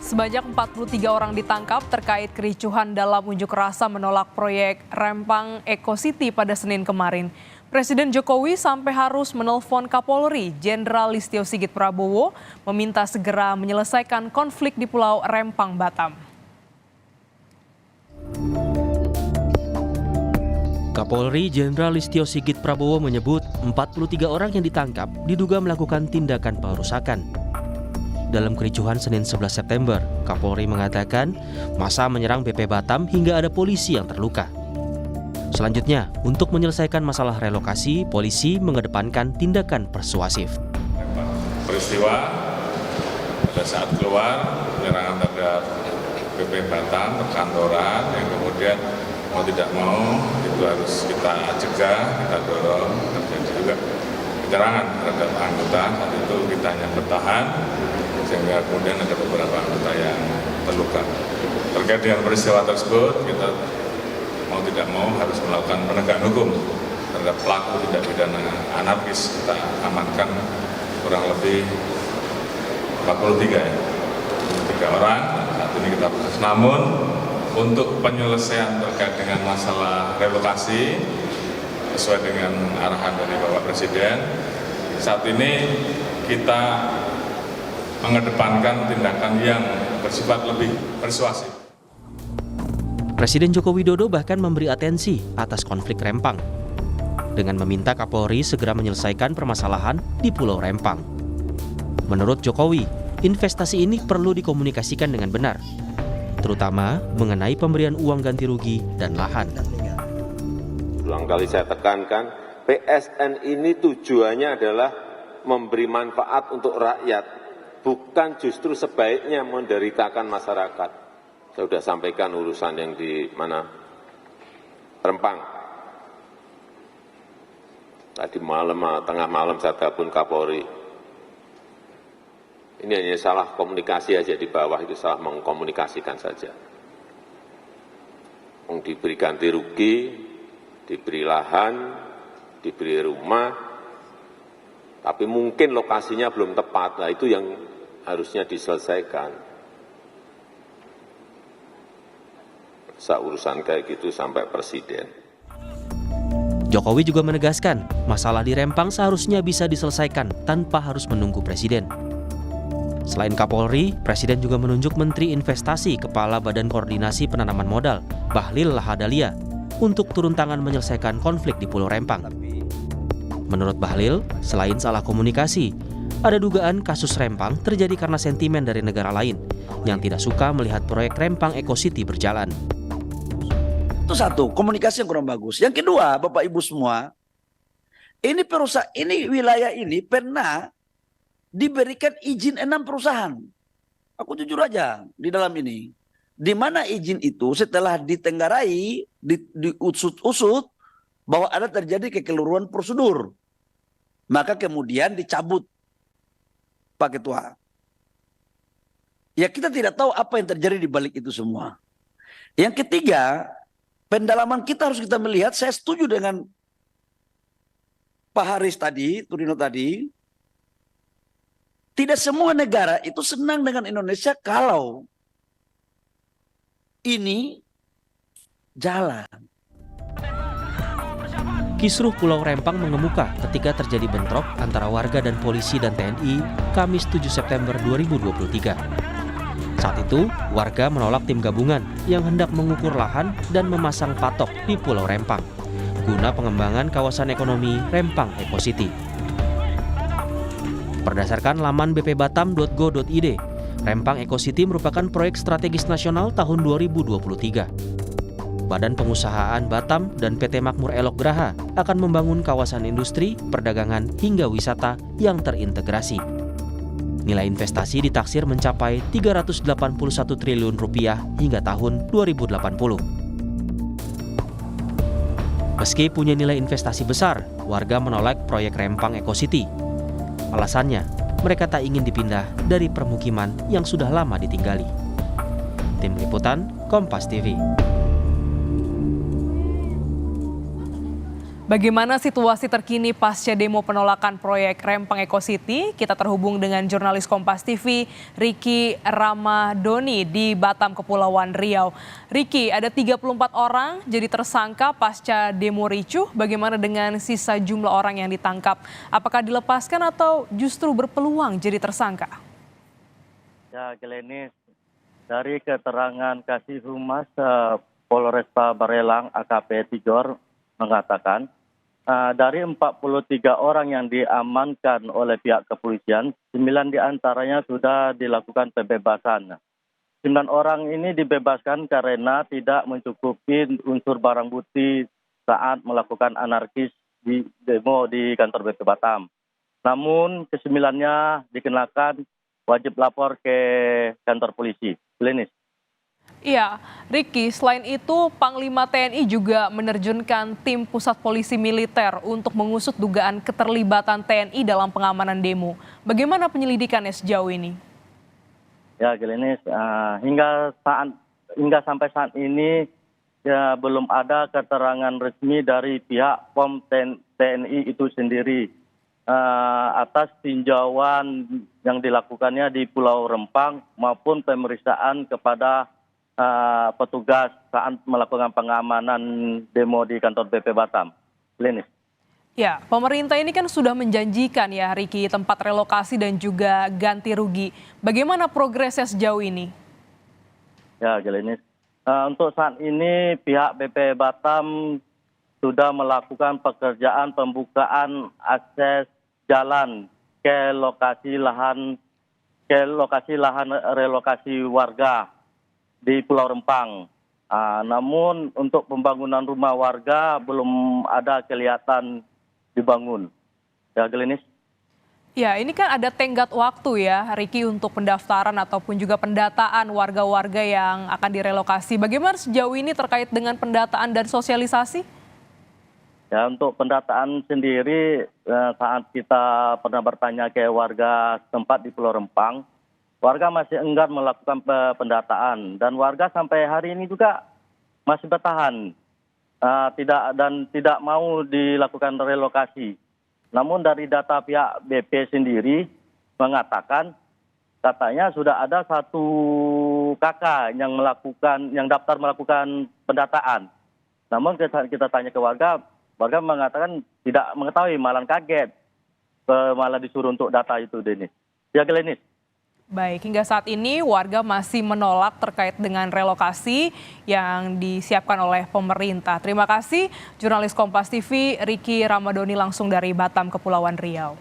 Sebanyak 43 orang ditangkap terkait kericuhan dalam unjuk rasa menolak proyek Rempang Eco City pada Senin kemarin. Presiden Jokowi sampai harus menelpon Kapolri Jenderal Listio Sigit Prabowo meminta segera menyelesaikan konflik di Pulau Rempang, Batam. Kapolri Jenderal Listio Sigit Prabowo menyebut 43 orang yang ditangkap diduga melakukan tindakan perusakan. Dalam kericuhan Senin 11 September, Kapolri mengatakan massa menyerang BP Batam hingga ada polisi yang terluka. Selanjutnya, untuk menyelesaikan masalah relokasi, polisi mengedepankan tindakan persuasif. Peristiwa pada saat keluar penyerangan terhadap BP Batam, perkantoran yang kemudian mau tidak mau itu harus kita cegah, kita dorong. Terjadi juga penyerangan terhadap anggota, saat itu kita hanya bertahan sehingga kemudian ada beberapa anggota yang terluka. Terkait dengan peristiwa tersebut, kita mau tidak mau harus melakukan penegakan hukum terhadap pelaku tindak pidana anarkis. Kita amankan kurang lebih 43 orang. Saat ini kita proses. Namun untuk penyelesaian terkait dengan masalah relokasi sesuai dengan arahan dari Bapak Presiden, saat ini kita mengedepankan tindakan yang bersifat lebih persuasif. Presiden Joko Widodo bahkan memberi atensi atas konflik Rempang dengan meminta Kapolri segera menyelesaikan permasalahan di Pulau Rempang. Menurut Jokowi, investasi ini perlu dikomunikasikan dengan benar, terutama mengenai pemberian uang ganti rugi dan lahan. Berulang kali saya tekankan, PSN ini tujuannya adalah memberi manfaat untuk rakyat, bukan justru sebaiknya menderitakan masyarakat. Saya sudah sampaikan urusan yang di mana Rempang. Tadi malam, tengah malam saya telepon Kapolri. Ini hanya salah komunikasi aja di bawah, itu salah mengkomunikasikan saja. Diberi ganti rugi, diberi lahan, diberi rumah, tapi mungkin lokasinya belum tepat. Nah, itu yang harusnya diselesaikan. Masa urusan kayak gitu sampai presiden. Jokowi juga menegaskan, masalah di Rempang seharusnya bisa diselesaikan tanpa harus menunggu presiden. Selain Kapolri, Presiden juga menunjuk Menteri Investasi Kepala Badan Koordinasi Penanaman Modal, Bahlil Lahadalia, untuk turun tangan menyelesaikan konflik di Pulau Rempang. Menurut Bahlil, selain salah komunikasi, ada dugaan kasus Rempang terjadi karena sentimen dari negara lain yang tidak suka melihat proyek Rempang Eco City berjalan. Itu satu, komunikasi yang kurang bagus. Yang kedua, Bapak Ibu semua, ini wilayah ini pernah diberikan izin 6 perusahaan. Aku jujur aja di dalam ini. Di mana izin itu setelah ditenggarai, diusut-usut bahwa ada terjadi kekeliruan prosedur. Maka kemudian dicabut, Pak Ketua. Ya, kita tidak tahu apa yang terjadi di balik itu semua. Yang ketiga, pendalaman kita harus kita melihat, saya setuju dengan Pak Haris tadi, Turino tadi, tidak semua negara itu senang dengan Indonesia kalau ini jalan. Kisruh Pulau Rempang mengemuka ketika terjadi bentrok antara warga dan polisi dan TNI Kamis 7 September 2023. Saat itu, warga menolak tim gabungan yang hendak mengukur lahan dan memasang patok di Pulau Rempang guna pengembangan kawasan ekonomi Rempang Eco City. Berdasarkan laman bpbatam.go.id, Rempang Eco City merupakan proyek strategis nasional tahun 2023. Badan Pengusahaan Batam dan PT Makmur Elok Graha akan membangun kawasan industri, perdagangan, hingga wisata yang terintegrasi. Nilai investasi ditaksir mencapai 381 triliun rupiah hingga tahun 2080. Meski punya nilai investasi besar, warga menolak proyek Rempang Eco City. Alasannya, mereka tak ingin dipindah dari permukiman yang sudah lama ditinggali. Tim Liputan, Kompas TV. Bagaimana situasi terkini pasca demo penolakan proyek Rempang Eco City? Kita terhubung dengan jurnalis Kompas TV, Ricky Ramadoni di Batam, Kepulauan Riau. Ricky, ada 34 orang jadi tersangka pasca demo ricuh. Bagaimana dengan sisa jumlah orang yang ditangkap? Apakah dilepaskan atau justru berpeluang jadi tersangka? Ya, Glenis, dari keterangan Kasih Humas Polresta Barelang AKP Tigor mengatakan dari 43 orang yang diamankan oleh pihak kepolisian, 9 diantaranya sudah dilakukan pembebasan. 9 orang ini dibebaskan karena tidak mencukupi unsur barang bukti saat melakukan anarkis di demo di kantor BP Batam. Namun kesembilannya dikenakan wajib lapor ke kantor polisi. Lenis. Iya, Ricky, selain itu Panglima TNI juga menerjunkan tim pusat polisi militer untuk mengusut dugaan keterlibatan TNI dalam pengamanan demo. Bagaimana penyelidikannya sejauh ini? Ya, Glenis, hingga sampai saat ini ya, belum ada keterangan resmi dari pihak POM TNI itu sendiri atas tinjauan yang dilakukannya di Pulau Rempang maupun pemeriksaan kepada petugas saat melakukan pengamanan demo di kantor BP Batam. Lenis. Ya, pemerintah ini kan sudah menjanjikan ya, Ricky, tempat relokasi dan juga ganti rugi. Bagaimana progresnya sejauh ini? Ya, Glenis. Untuk saat ini pihak BP Batam sudah melakukan pekerjaan pembukaan akses jalan ke lokasi lahan relokasi warga di Pulau Rempang. Namun untuk pembangunan rumah warga belum ada kelihatan dibangun. Ya, Glenis. Ya, ini kan ada tenggat waktu ya, Ricky, untuk pendaftaran ataupun juga pendataan warga-warga yang akan direlokasi. Bagaimana sejauh ini terkait dengan pendataan dan sosialisasi? Ya, untuk pendataan sendiri saat kita pernah bertanya ke warga setempat di Pulau Rempang, warga masih enggan melakukan pendataan dan warga sampai hari ini juga masih bertahan tidak mau dilakukan relokasi. Namun dari data pihak BP sendiri mengatakan katanya sudah ada satu kakak yang daftar melakukan pendataan. Namun kita tanya ke warga mengatakan tidak mengetahui, malah kaget, malah disuruh untuk data itu, Denis. Ya, Glenis. Baik, hingga saat ini warga masih menolak terkait dengan relokasi yang disiapkan oleh pemerintah. Terima kasih, jurnalis Kompas TV Ricky Ramadoni langsung dari Batam, Kepulauan Riau.